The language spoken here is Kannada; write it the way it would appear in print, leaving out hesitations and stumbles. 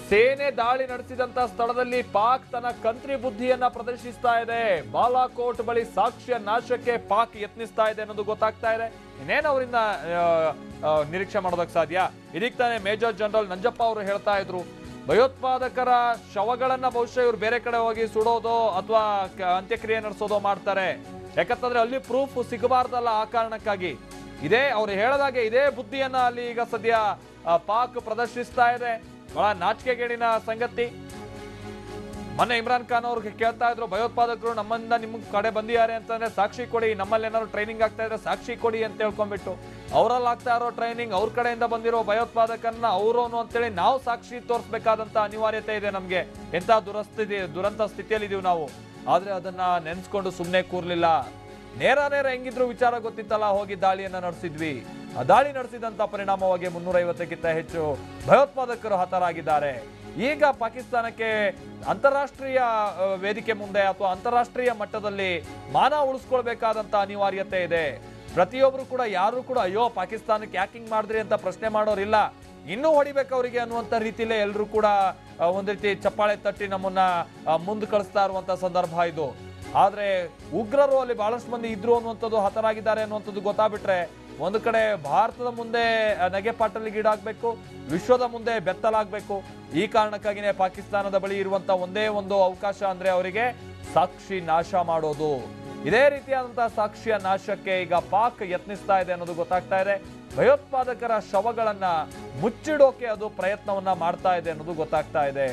ಸೇನೆ ದಾಳಿ ನಡೆಸಿದಂತ ಸ್ಥಳದಲ್ಲಿ ಪಾಕ್ ತನ್ನ ಕಂತ್ರಿ ಬುದ್ಧಿಯನ್ನ ಪ್ರದರ್ಶಿಸ್ತಾ ಇದೆ. ಬಾಲಾಕೋಟ್ ಬಳಿ ಸಾಕ್ಷ್ಯ ನಾಶಕ್ಕೆ ಪಾಕ್ ಯತ್ನಿಸ್ತಾ ಇದೆ ಅನ್ನೋದು ಗೊತ್ತಾಗ್ತಾ ಇದೆ. ಇನ್ನೇನು ಅವರಿಂದ ನಿರೀಕ್ಷೆ ಮಾಡೋದಕ್ಕೆ ಸಾಧ್ಯ? ಇದಕ್ಕೆ ತಾನೇ ಮೇಜರ್ ಜನರಲ್ ನಂಜಪ್ಪ ಅವರು ಹೇಳ್ತಾ ಇದ್ರು, ಭಯೋತ್ಪಾದಕರ ಶವಗಳನ್ನ ಬಹುಶಃ ಇವ್ರು ಬೇರೆ ಕಡೆ ಹೋಗಿ ಸುಡೋದೋ ಅಥವಾ ಅಂತ್ಯಕ್ರಿಯೆ ನಡೆಸೋದೋ ಮಾಡ್ತಾರೆ. ಯಾಕಂತಂದ್ರೆ ಅಲ್ಲಿ ಪ್ರೂಫ್ ಸಿಗಬಾರ್ದಲ್ಲ, ಆ ಕಾರಣಕ್ಕಾಗಿ ಇದೇ ಅವ್ರು ಹೇಳದಾಗೆ ಇದೇ ಬುದ್ಧಿಯನ್ನ ಅಲ್ಲಿ ಈಗ ಸದ್ಯ ಪಾಕ್ ಪ್ರದರ್ಶಿಸ್ತಾ ಇದೆ. ಬಹಳ ನಾಚಿಕೆಗೇಡಿನ ಸಂಗತಿ. ಮೊನ್ನೆ ಇಮ್ರಾನ್ ಖಾನ್ ಅವ್ರಿಗೆ ಕೇಳ್ತಾ ಇದ್ರು, ಭಯೋತ್ಪಾದಕರು ನಮ್ಮಿಂದ ನಿಮ್ ಕಡೆ ಬಂದಿದ್ದಾರೆ ಅಂತಂದ್ರೆ ಸಾಕ್ಷಿ ಕೊಡಿ, ನಮ್ಮಲ್ಲಿ ಏನಾದ್ರು ಟ್ರೈನಿಂಗ್ ಆಗ್ತಾ ಇದ್ರೆ ಸಾಕ್ಷಿ ಕೊಡಿ ಅಂತ ಹೇಳ್ಕೊಂಡ್ಬಿಟ್ಟು, ಅವರಲ್ಲಿ ಆಗ್ತಾ ಇರೋ ಟ್ರೈನಿಂಗ್ ಅವ್ರ ಕಡೆಯಿಂದ ಬಂದಿರೋ ಭಯೋತ್ಪಾದಕನ್ನ ಅವರೋನು ಅಂತೇಳಿ ನಾವು ಸಾಕ್ಷಿ ತೋರಿಸಬೇಕಾದಂತ ಅನಿವಾರ್ಯತೆ ಇದೆ ನಮ್ಗೆ. ಎಂತ ದುರಂತ ಸ್ಥಿತಿಯಲ್ಲಿ ಇದೀವಿ ನಾವು. ಆದ್ರೆ ಅದನ್ನ ನೆನ್ಸ್ಕೊಂಡು ಸುಮ್ನೆ ಕೂರ್ಲಿಲ್ಲ. ನೇರ ಹೆಂಗಿದ್ರು ವಿಚಾರ ಗೊತ್ತಿತ್ತಲ್ಲ, ಹೋಗಿ ದಾಳಿಯನ್ನ ನಡೆಸಿದ್ವಿ. ಆ ದಾಳಿ ನಡೆಸಿದಂತ ಪರಿಣಾಮವಾಗಿ 350ಕ್ಕಿಂತ ಹೆಚ್ಚು ಭಯೋತ್ಪಾದಕರು ಹತರಾಗಿದ್ದಾರೆ. ಈಗ ಪಾಕಿಸ್ತಾನಕ್ಕೆ ಅಂತಾರಾಷ್ಟ್ರೀಯ ವೇದಿಕೆ ಮುಂದೆ ಅಥವಾ ಅಂತಾರಾಷ್ಟ್ರೀಯ ಮಟ್ಟದಲ್ಲಿ ಮಾನ ಉಳಿಸ್ಕೊಳ್ಬೇಕಾದಂತ ಅನಿವಾರ್ಯತೆ ಇದೆ. ಪ್ರತಿಯೊಬ್ರು ಕೂಡ ಯಾರು ಕೂಡ ಅಯ್ಯೋ ಪಾಕಿಸ್ತಾನಕ್ಕೆ ಯಾಕಿಂಗ್ ಮಾಡಿದ್ರಿ ಅಂತ ಪ್ರಶ್ನೆ ಮಾಡೋರಿಲ್ಲ. ಇನ್ನೂ ಹೊಡಿಬೇಕು ಅವರಿಗೆ ಅನ್ನುವಂತ ರೀತಿಲೇ ಎಲ್ಲರೂ ಕೂಡ ಒಂದ್ ರೀತಿ ಚಪ್ಪಾಳೆ ತಟ್ಟಿ ನಮ್ಮನ್ನ ಮುಂದೆ ಕಳಿಸ್ತಾ ಇರುವಂತ ಸಂದರ್ಭ ಇದು. ಆದ್ರೆ ಉಗ್ರರು ಅಲ್ಲಿ ಬಹಳಷ್ಟು ಮಂದಿ ಇದ್ರು ಅನ್ನುವಂಥದ್ದು, ಹತರಾಗಿದ್ದಾರೆ ಅನ್ನುವಂಥದ್ದು ಗೊತ್ತಾಗ್ಬಿಟ್ರೆ ಒಂದು ಕಡೆ ಭಾರತದ ಮುಂದೆ ನಗೆಪಾಟಲಿಗೀಡಾಗಬೇಕು, ವಿಶ್ವದ ಮುಂದೆ ಬೆತ್ತಲಾಗಬೇಕು. ಈ ಕಾರಣಕ್ಕಾಗಿನೇ ಪಾಕಿಸ್ತಾನದ ಬಳಿ ಇರುವಂತ ಒಂದೇ ಒಂದು ಅವಕಾಶ ಅಂದ್ರೆ ಅವರಿಗೆ ಸಾಕ್ಷಿ ನಾಶ ಮಾಡೋದು. ಇದೇ ರೀತಿಯಾದಂತಹ ಸಾಕ್ಷಿಯ ನಾಶಕ್ಕೆ ಈಗ ಪಾಕ್ ಯತ್ನಿಸ್ತಾ ಇದೆ ಅನ್ನೋದು ಗೊತ್ತಾಗ್ತಾ ಇದೆ. ಭಯೋತ್ಪಾದಕರ ಶವಗಳನ್ನ ಮುಚ್ಚಿಡೋಕೆ ಅದು ಪ್ರಯತ್ನವನ್ನ ಮಾಡ್ತಾ ಇದೆ ಅನ್ನೋದು ಗೊತ್ತಾಗ್ತಾ ಇದೆ.